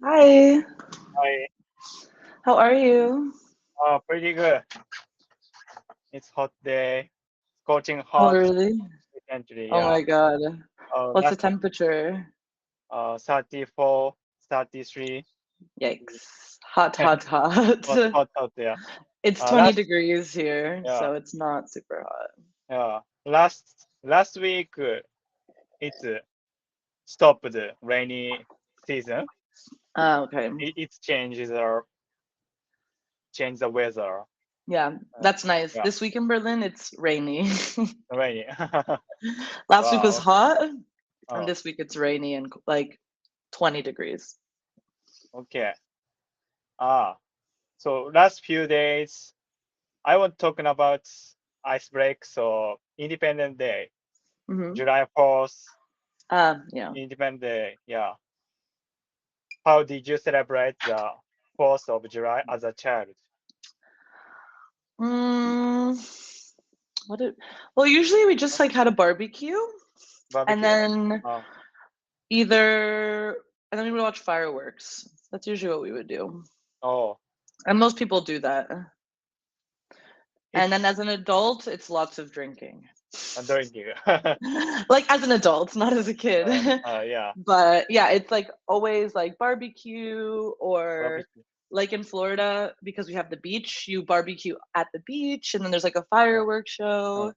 Hi, Hi. how are you? Pretty good. It's hot day. Scorching Oh, hot really? recently. Oh Yeah. my God. What's the Last temperature? 34, 33. Yikes. Hot, hot, hot. Hot, hot, hot. Yeah. It's 20 Last degrees here, yeah so it's not super hot. yeah last week it stopped the rainy season. Okay. It changes or change the weather. Yeah, Uh, that's nice. yeah, This week in Berlin, it's rainy. rainy. Last week was Wow. hot, and Oh, this week it's rainy and like 20 degrees. okay. Ah, so last few days I want talking about ice break. So Independent Day, Hmm. July 4th, Yeah. Independent Day. Yeah. How did you celebrate the 4th of July as a child? Mm, what did, well, usually we just like had a barbecue and Barbecue. then Oh, either and then we would watch fireworks. That's usually what we would do. oh, And most people do that. And then it's as an adult, it's lots of drinking. drinking. Like as an adult, not as a kid. Yeah, But yeah, it's like always like barbecue or barbecue. like in Florida, because we have the beach, you barbecue at the beach and then there's like a Uh, fireworks uh, show.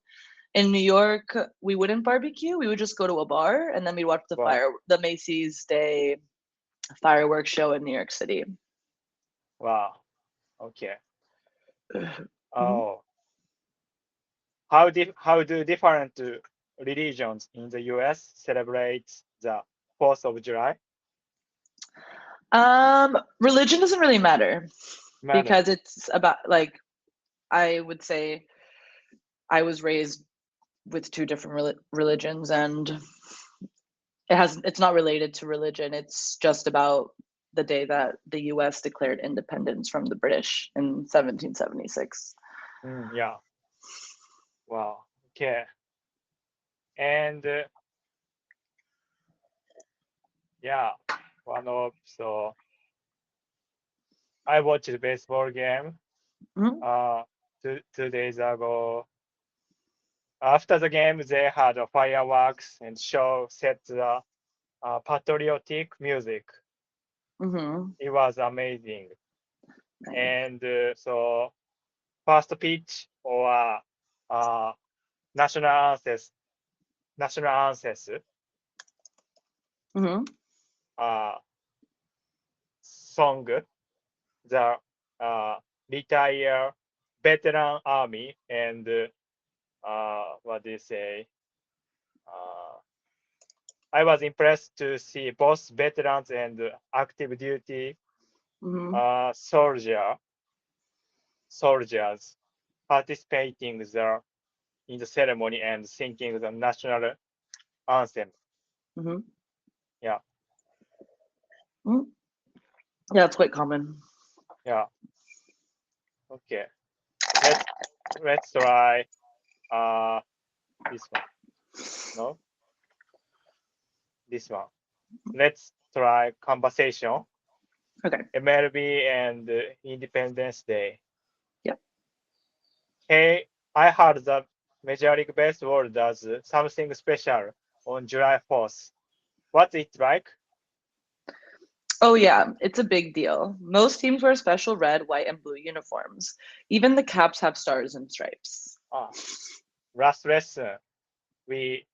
In New York, we wouldn't barbecue. We would just go to a bar and then we'd watch wow, the Macy's Day fireworks show in New York City. wow. Okay. Mhm. Oh, how do different religions in the U.S. celebrate the 4th of July? Religion doesn't really matter Matter. because it's about like I would say I was raised with two different religions, and it's not related to religion. It's just about the day that the U.S. declared independence from the British in 1776. Yeah. Wow. Okay. And yeah, one of so I watched the baseball game Mhm. uh 2 days ago. After the game, they had a fireworks and show set the patriotic music. Mhm. It was amazing. Nice. And so first pitch or uh, national anthem, national anthems, Mhm. uh, song, the retire veteran army and what do you say? Uh, I was impressed to see both veterans and active duty Mhm. soldiers participating in the ceremony and singing the national anthem. Mhm. Yeah, Mhm. Yeah, it's quite common. yeah. Okay. Let's let's try uh this one. No, this one. Let's try conversation. Okay. MLB and Independence Day. Yep. Hey, I heard that Major League Baseball does something special on July 4th. What's it like? Oh yeah, it's a big deal. Most teams wear special red, white, and blue uniforms. Even the caps have stars and stripes. Ah, last lesson we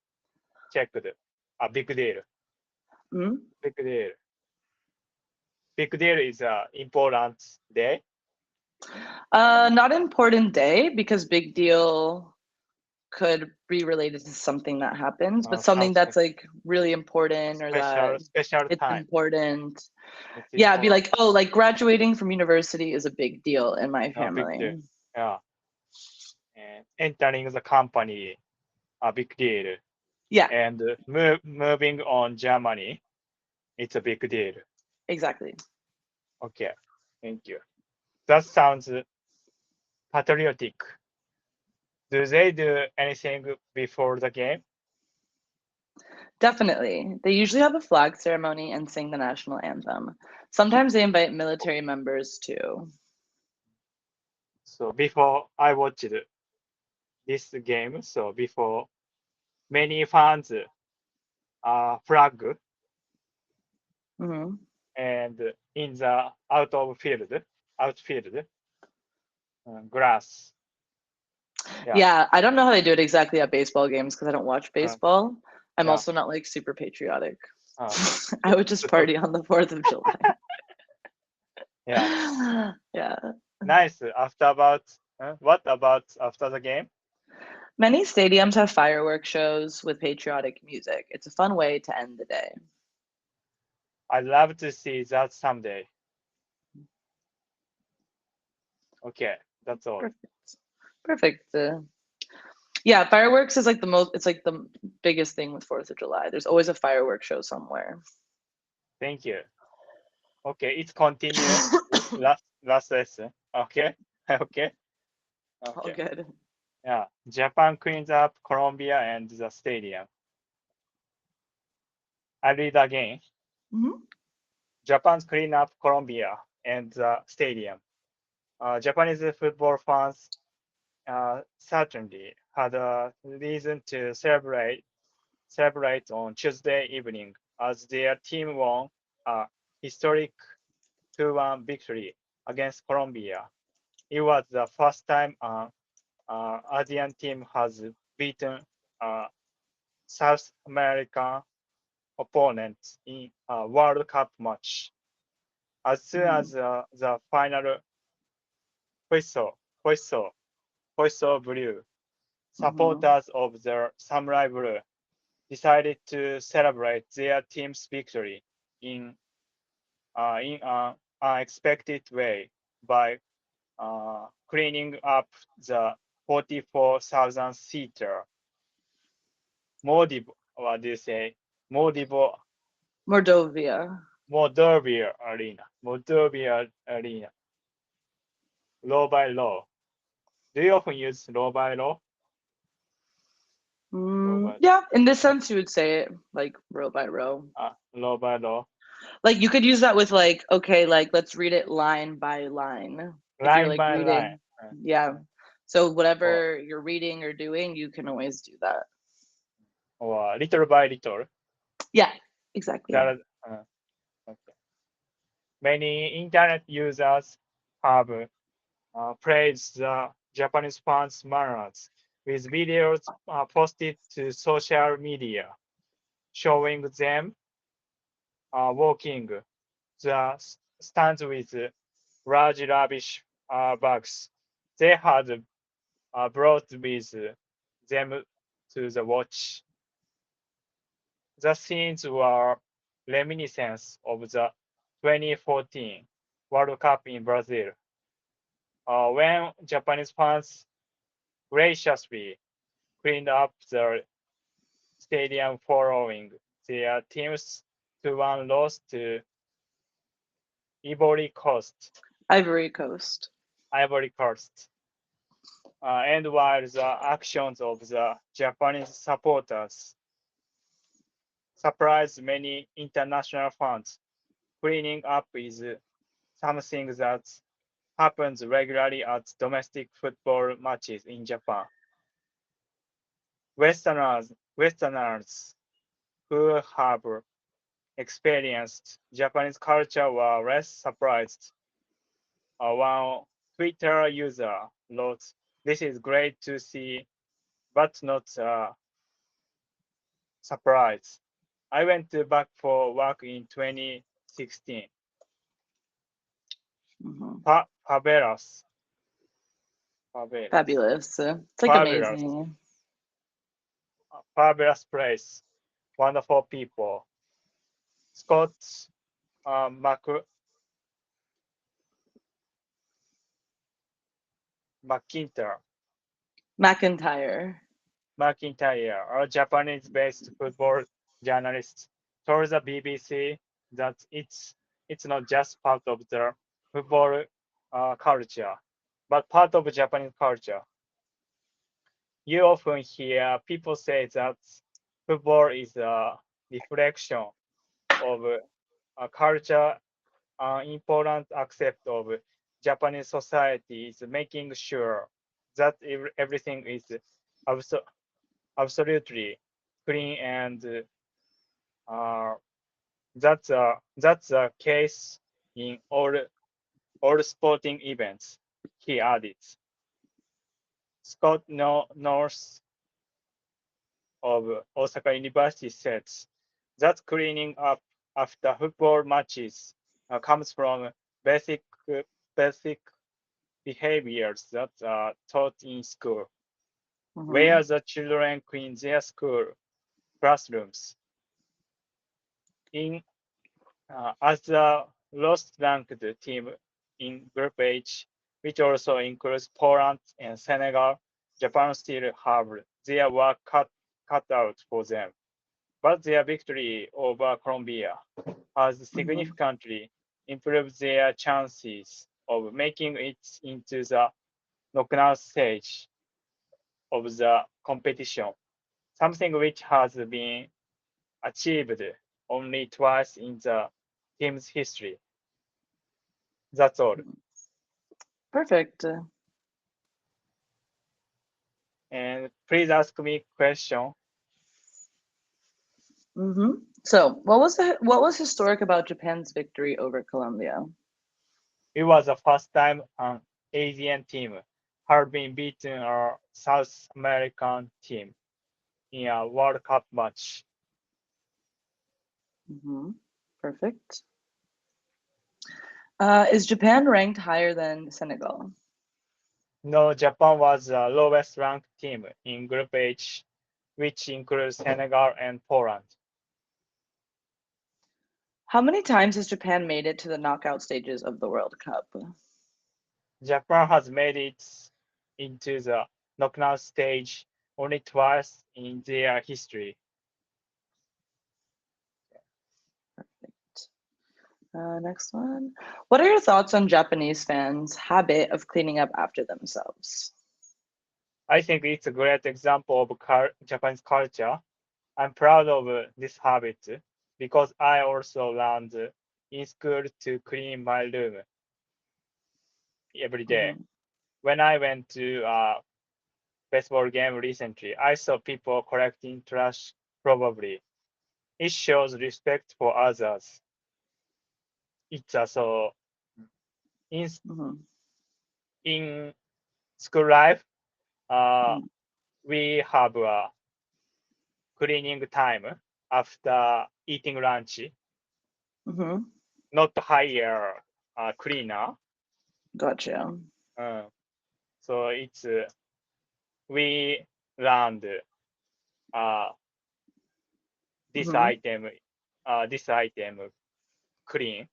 checked a big deal. Mhm. Big deal. Big deal is a important day. Not an important day because big deal could be related to something that happens, but something Something that's like really important or that special it's time. important. It's Yeah, be important. like, oh, like graduating from university is a big deal in my Big deal. family. Yeah. And entering the company, a big deal. Yeah, And moving on Germany, it's a big deal. exactly. Okay, thank you. That sounds patriotic. Do they do anything before the game? Definitely. They usually have a flag ceremony and sing the national anthem. Sometimes they invite military members too. So before I watched this game, so before many fans flag Hmm. and in the outfield grass. Yeah. Yeah, I don't know how they do it exactly at baseball games because I don't watch Uh, baseball. I'm yeah. also not like super patriotic. Uh, I would just party on the 4th of July. yeah. Yeah. Nice. What about after the game? Many stadiums have fireworks shows with patriotic music. It's a fun way to end the day. I'd love to see that someday. Okay, that's all. Perfect. Perfect. Yeah, fireworks is like the most, it's like the biggest thing with 4th of July. There's always a fireworks show somewhere. Thank you. Okay, it's continue. Last lesson. Okay. Okay. All Okay. good. Yeah. Japan cleans up Colombia and the stadium. I read again. Hmm. Japan's clean up Colombia and the stadium. Japanese football fans certainly had a reason to celebrate on Tuesday evening as their team won a historic 2-1 victory against Colombia. It was the first time an Asian team has beaten a South American opponent in a World Cup match. As soon as the final whistle, whistle, whistle blew, Hmm. supporters of the Samurai Blue decided to celebrate their team's victory in in an unexpected way by cleaning up the 44,000 seater Modibo, what do you say? Modibo, Mordovia. Mordovia Arena, low by low. Do you often use low by low? Low by low. Yeah, in this sense, you would say it like row by row. Low by low. Like you could use that with like, okay, like let's read it line by line. If you're Line like by line. reading, yeah. So Or, whatever you're reading or doing, you can always do that. or little by little. Yeah, exactly. That, okay. Many internet users have praised the Japanese fans' manners with videos posted to social media showing them walking the stands with large rubbish bags. They had brought with them to the watch. The scenes were reminiscent of the 2014 World Cup in Brazil, when Japanese fans graciously cleaned up the stadium following their team's 2-1 loss to Ivory Coast. Ivory Coast. Ivory Coast. And while the actions of the Japanese supporters surprised many international fans, cleaning up is something that happens regularly at domestic football matches in Japan. Westerners who have experienced Japanese culture were less surprised. One Twitter user wrote, "This is great to see, but not surprised. I went back for work in 2016. Hmm. Favelas, favelas, Fabulous. It's like fabulous, amazing. fabulous place, wonderful people. Scott uh, Mc, McIntyre, McIntyre. McIntyre, a Japanese-based football journalist, told the BBC that it's not just part of the football culture, but part of Japanese culture. You often hear people say that football is reflection of a culture, an important aspect of Japanese society is making sure that everything is abso- absolutely clean and uh, that's the case in all sporting events, he added. Scott North of Osaka University says that cleaning up after football matches comes from basic basic behaviors that are taught in school, Mm-hmm. where the children clean their school classrooms. In as the lowest ranked team in Group H, which also includes Poland and Senegal, Japan still have their work cut out for them. But their victory over Colombia has Mm-hmm. significantly improved their chances of making it into the knockout stage of the competition, something which has been achieved only twice in the team's history. That's all. Perfect. And please ask me question. Mm-hmm. So, what was historic about Japan's victory over Colombia? It was the first time an Asian team had been beaten a South American team in a World Cup match. Mm-hmm. Perfect. Is Japan ranked higher than Senegal? No, Japan was the lowest ranked team in Group H, which includes Senegal and Poland. How many times has Japan made it to the knockout stages of the World Cup? Japan has made it into the knockout stage only twice in their history. Next one. What are your thoughts on Japanese fans' habit of cleaning up after themselves? I think it's a great example of Japanese culture. I'm proud of this habit because I also learned in school to clean my room every day. Mm-hmm. When I went to a baseball game recently, I saw people collecting trash probably. It shows respect for others. It's also in Mm-hmm. in school life, uh, we have a cleaning time after eating lunch, Mm-hmm. not hire a cleaner. Gotcha. Uh, so it's we learned uh, this Mm-hmm. item, this item clean.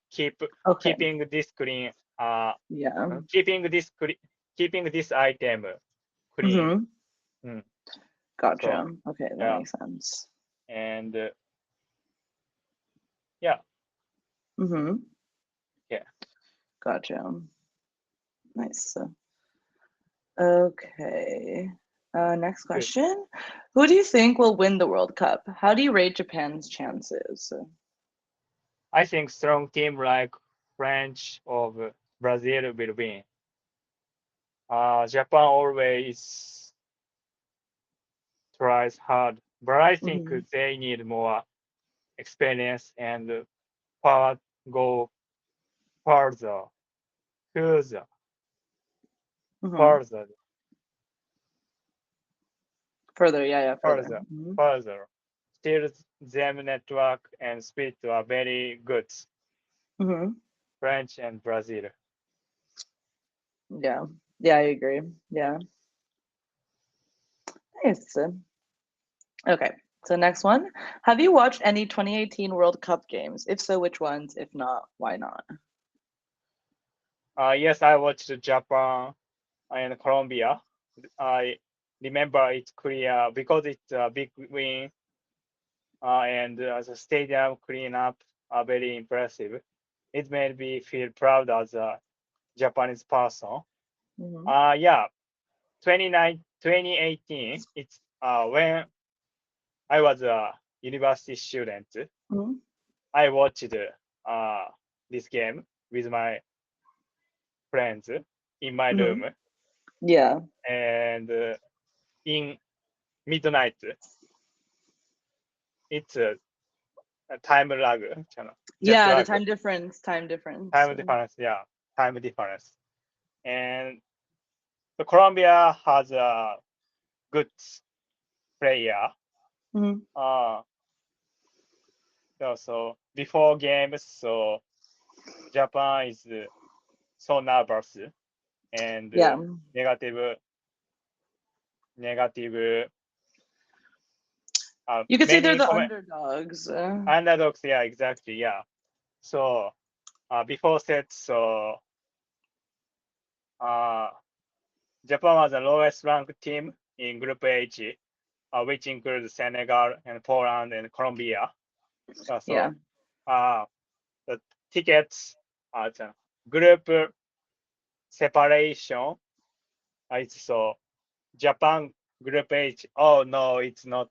Okay. Keeping this clean. Uh, Yeah. keeping this keeping this item clean. Mm-hmm. Mm. So Gotcha. Okay, that yeah, makes sense. and yeah, Mm-hmm. yeah, Gotcha. Nice. Okay. Next good. question. Who do you think will win the World Cup? How do you rate Japan's chances? I think strong team like French or Brazil will win. Japan always tries hard, but I think Mm-hmm. they need more experience and power go further, further, Mm-hmm. further, Further, yeah, yeah, further. further, Mm-hmm. further. Still, them network and speed are very good. Mm-hmm. French and Brazil. Yeah. Yeah, I agree. Yeah. Nice. Okay. So next one. Have you watched any 2018 World Cup games? If so, which ones? If not, why not? Yes, I watched Japan and Colombia. I remember it's clear because it's a big win and the stadium cleanup are very impressive. It made me feel proud as a Japanese person. Mm-hmm. Yeah, 2018, it's when I was university student, Mhm. I watched this game with my friends in my room, Mhm. Yeah. and in midnight, it's a time lag, jet Yeah, the lag, time difference, time difference. time difference, yeah, time difference. And the Colombia has a good player. Mhm. Uh, so before games, so Japan is so nervous and Yeah. negative, negative. You could say they're Many the comment underdogs. underdogs. Yeah, exactly. Yeah. So before sets, so uh, Japan was the lowest ranked team in Group H, which includes Senegal and Poland and Colombia. So Yeah. the tickets, the group separation, it's so Japan Group H. Oh no, it's not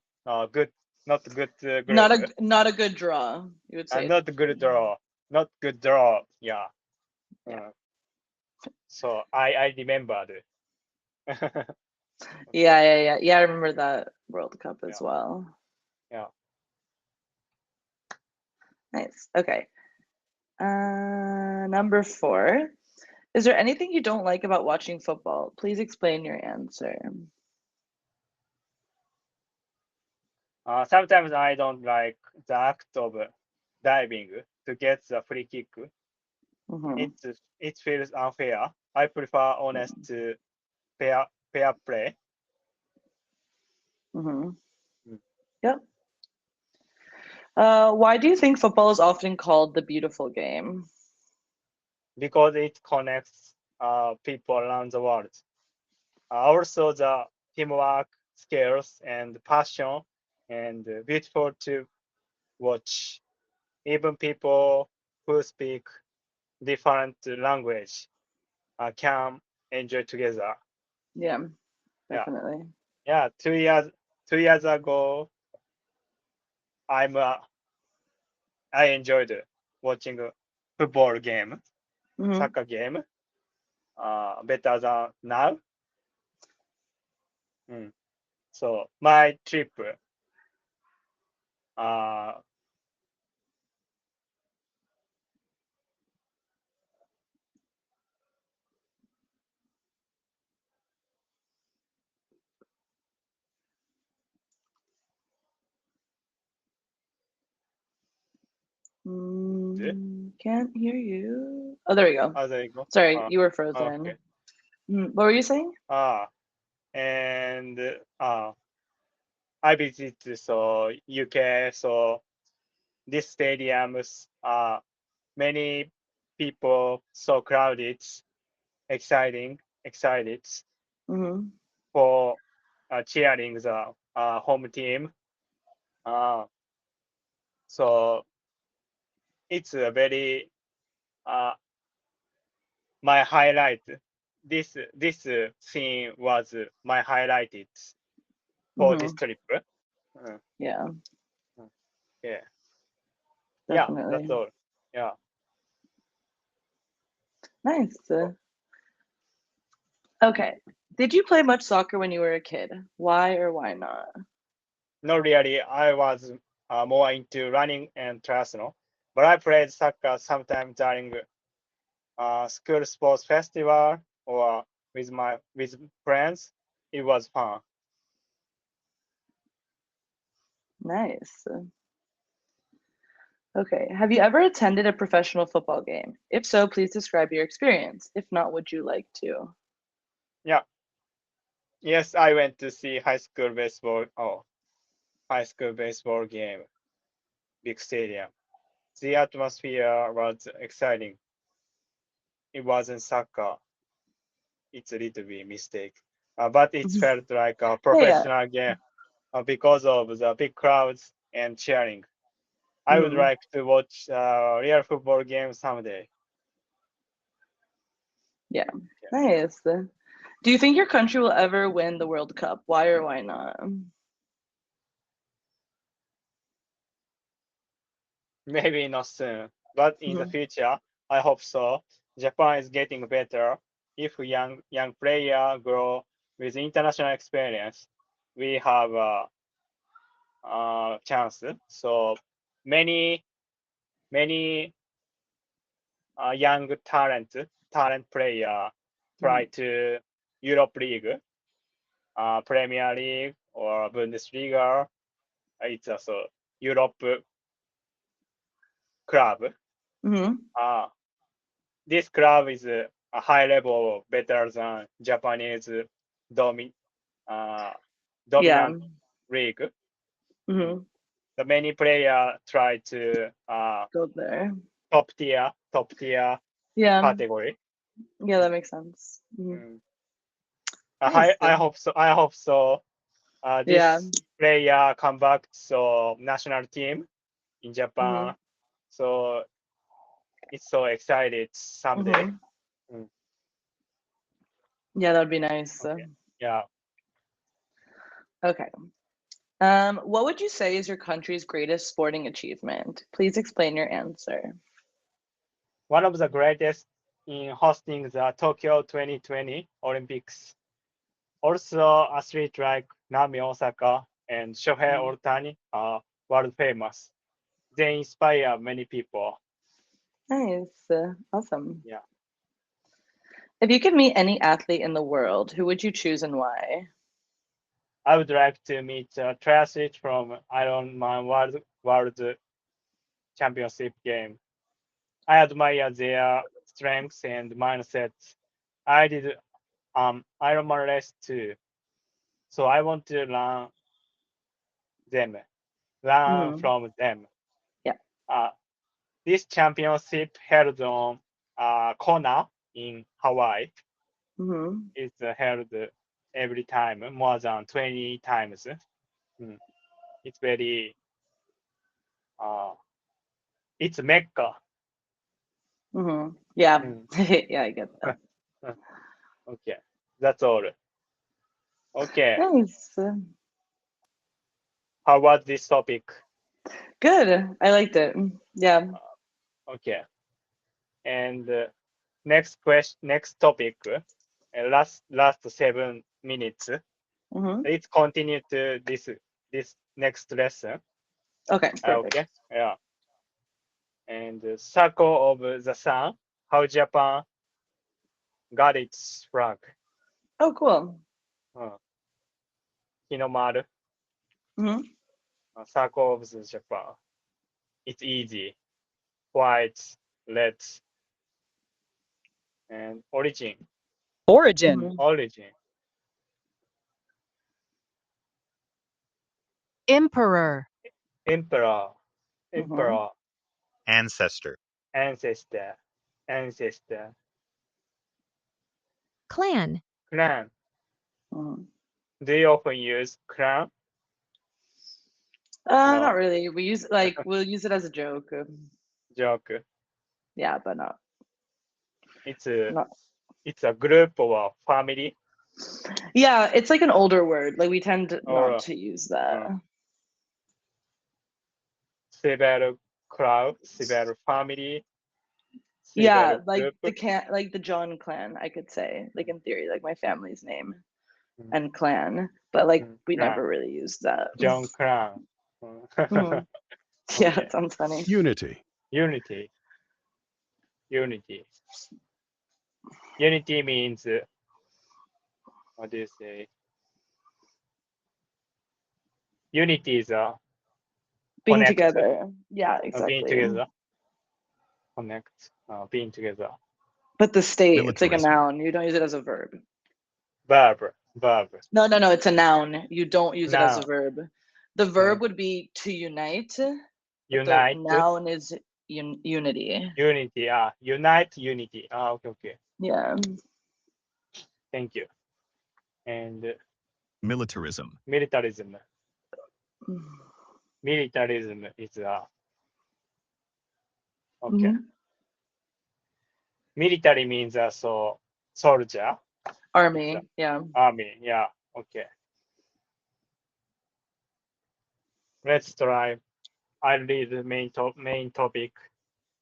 good, not good Not group, not a good draw, you would say. not good draw, not good draw. Yeah. Yeah. Uh, so I remembered. Yeah, yeah, yeah. Yeah, I remember that World Cup as Yeah, well. yeah. Nice. Okay. Number 4. Is there anything you don't like about watching football? Please explain your answer. Sometimes I don't like the act of diving to get the free kick. Mm-hmm. It it feels unfair. I prefer honest fair fair play. Mm-hmm. Mm. Yep. Why do you think football is often called the beautiful game? Because it connects people around the world. Also, the teamwork, skills, and passion, and beautiful to watch. Even people who speak different language can enjoy together. Yeah, Yeah, definitely. yeah. 2 years ago, I'm I enjoyed watching a football game, Mm-hmm. soccer game, better than now. Mm. So my trip, uh, Can't hear you. Oh, there we go. there you go. Sorry, you were Okay. frozen. What were you saying? And I visited so UK. So this stadiums, many people so crowded, excited Mm-hmm. for cheering the home team. Uh, so it's a very uh, my highlight. This scene was my highlighted for this Mm-hmm. trip. Uh, Yeah, yeah, yeah, that's definitely. all. Yeah. Nice. Okay. Did you play much soccer when you were a kid? Why or why not? Not really. I was more into running and triathlon, but I played soccer sometimes during school sports festival or with friends. It was fun. Nice. Okay. Have you ever attended a professional football game? If so, please describe your experience. If not, would you like to? Yeah. Yes, I went to see high school baseball. Oh, high school baseball game, big stadium. The atmosphere was exciting. It wasn't soccer. It's a little bit mistake, but it Mhm. felt like a Yeah, yeah. professional game because of the big crowds and cheering. I would Mhm. like to watch a real football game someday. Yeah. Yeah. Nice. Do you think your country will ever win the World Cup? Why or why not? maybe not soon, but in the Mhm. future, I hope so. Japan is getting better. If young player grow with international experience, we have a chance. So many young talent player try Mhm. to Europe League, Premier League or Bundesliga. It's also Europe club. Mhm. Uh, this club is a high level better than Japanese domi- uh, Yeah. dominant league. Mm. Mhm. The many players try to Go there. top tier Yeah. category. Yeah, that makes sense. Mhm. Mm. Nice. I hope so. I hope so. Yeah. This player come back to national team in Japan. Mhm. So it's so excited someday. Mhm. Mm. Yeah, that would be nice. Okay. Yeah. Okay. What would you say is your country's greatest sporting achievement? Please explain your answer. One of the greatest in hosting the Tokyo 2020 Olympics. Also, athletes like Naomi Osaka and Shohei Mhm. Ohtani are world famous. They inspire many people. Nice. Awesome. Yeah, If you could meet any athlete in the world, who would you choose and why? I would like to meet a triathlete from Ironman World Championship game. I admire their strengths and mindsets. I did Ironman race too, so I want to them, learn Mhm. from them. Yeah. Uh, this championship held on Kona in Hawaii. Mhm. It's held every time, more than 20 times. Mm. It's very, uh, it's Mecca. Mhm. Yeah. Mm. Yeah, I get that. Okay, that's all. Okay, Nice. how about this topic? Good. I liked it. Yeah. Okay, and next topic, last 7 minutes. Mhm. Let's continue to this next lesson. Okay, perfect. Okay, yeah. And circle of the sun, how Japan got its flag. Oh, cool. 日の丸, Mhm. circle of the Japan. It's easy. White, red, and origin. Origin. Mhm. Origin. Emperor. Emperor. Mhm. Emperor. Ancestor. Ancestor. Ancestor. Clan. Clan. Mhm. Do you often use clan? Not No. really. We'll use it as a joke. Joke. Yeah, but not It's a not. it's a group of a family Yeah, it's like an older word. Like we tend not or to use that. uh, several crowd, several family, Yeah, several like group. like the John clan, I could say, like in theory, like my family's name Mm, and clan, but like we Clan. never really used that. John Clan. Mhm. Yeah, Okay. it sounds funny. Unity. Unity. Unity. Unity means what do you say? Unity is a Being connect, together. Yeah, being exactly. together, connect, being together. But the state, it's like a Militarism. noun. You don't use it as a verb. Verb. No, no, no, it's a noun. You don't use it as a Now, verb. The verb would be to unite, but the unite, noun is unity. unity. Unite, unity. Okay. Yeah. Thank you. And Militarism. militarism. Militarism is okay. Mhm. Military means so soldier. It's Army. Yeah. army. Yeah. Okay. Let's try. I'll read the main topic.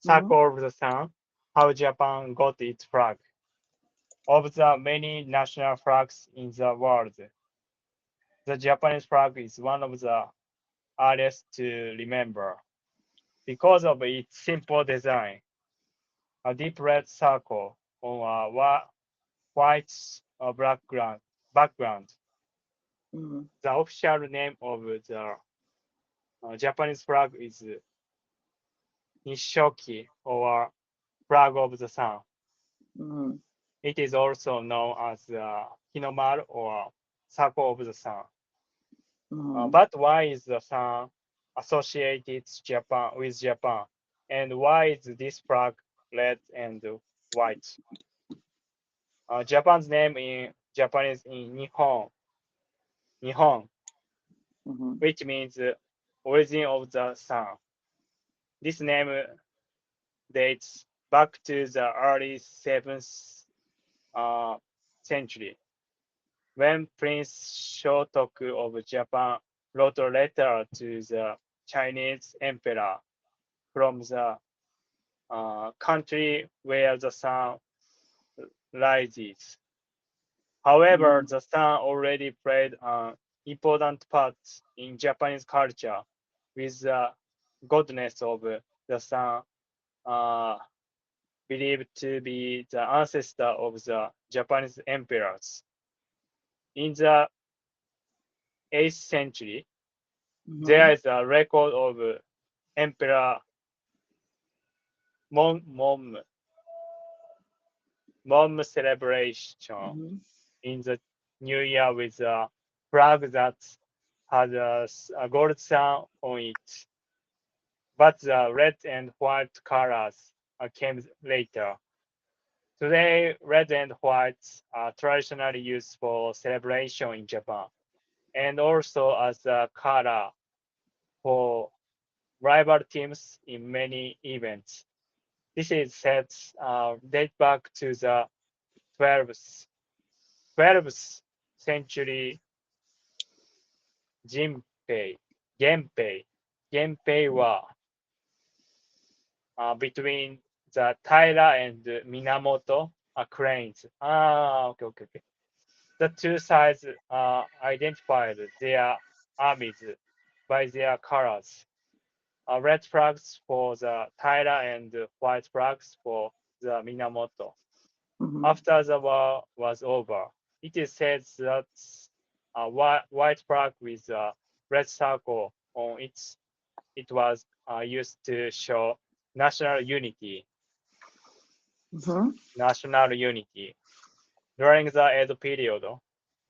Circle of the Sun, how Japan got its flag. Of the many national flags in the world, the Japanese flag is one of the earliest to remember. Because of its simple design, a deep red circle on a white background. Mhm. The official name of the Japanese flag is Nishoki, or flag of the sun. Mhm. It is also known as Hinomaru, or circle of the sun. Mhm. But why is the sun associated with Japan? And why is this flag red and white? Japan's name in Japanese is Nihon, Mhm. which means origin of the sun. This name dates back to the early 7th century, when Prince Shotoku of Japan wrote a letter to the Chinese emperor from the country where the sun rises. However, Mhm. the sun already played an important part in Japanese culture, with the goddess of the sun uh, believed to be the ancestor of the Japanese emperors. In the 8th century, there Mhm. is a record of Emperor Mom celebration Mhm. in the new year with a flag that had a gold sun on it. But the red and white colors came later. Today, red and white are traditionally used for celebration in Japan, and also as a color for rival teams in many events. This is said date back to the 12th century. Jinpei, Genpei, Genpei war between the Taira and Minamoto claims. Okay. The two sides identified their armies by their colors. Red flags for the Taira and white flags for the Minamoto. Mhm. After the war was over, it is said that a white flag with a red circle on it was used to show national unity. Mhm. National unity. During the Edo period,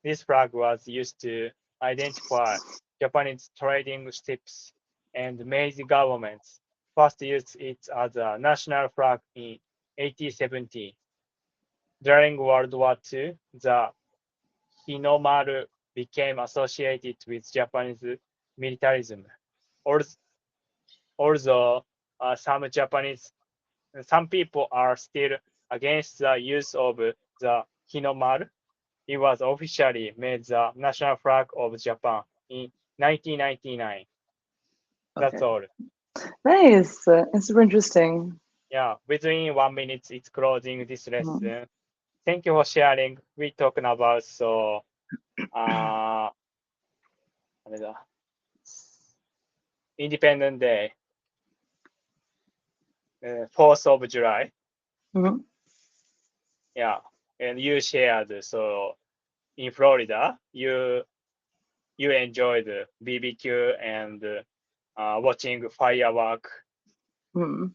this flag was used to identify Japanese trading ships, and Meiji governments first used it as a national flag in 1870. During World War II, the Hinomaru became associated with Japanese militarism. Al- Although some people are still against the use of the Hinomaru, it was officially made the national flag of Japan in 1999. That's Okay. all. Nice. It's super interesting. Yeah, within 1 minute, it's closing this Mhm. lesson. Thank you for sharing. We talking about uh, あれだ Independent Day, 4th of July. Mhm. Yeah, and you shared, so in Florida, you enjoyed BBQ and watching firework. Mhm.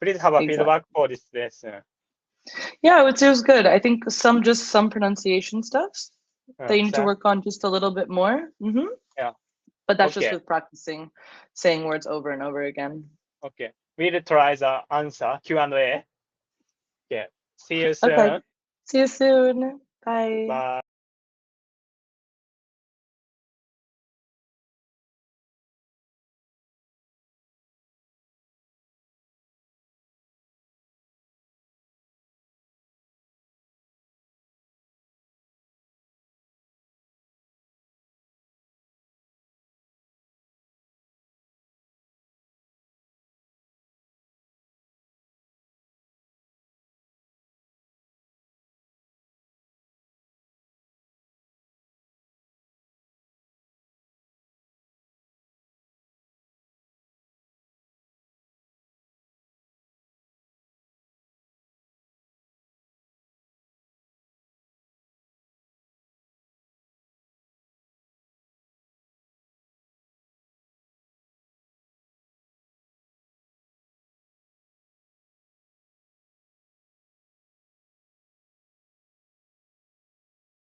Please have a Exactly. feedback for this lesson. Yeah, I would say it was good. I think some pronunciation stuffs that you need to So, work on just a little bit more. yeah, But that's just okay, with practicing saying words over and over again. okay. We'll try the answer Q&A. Okay, see you Okay. soon. See you soon. Bye. Bye.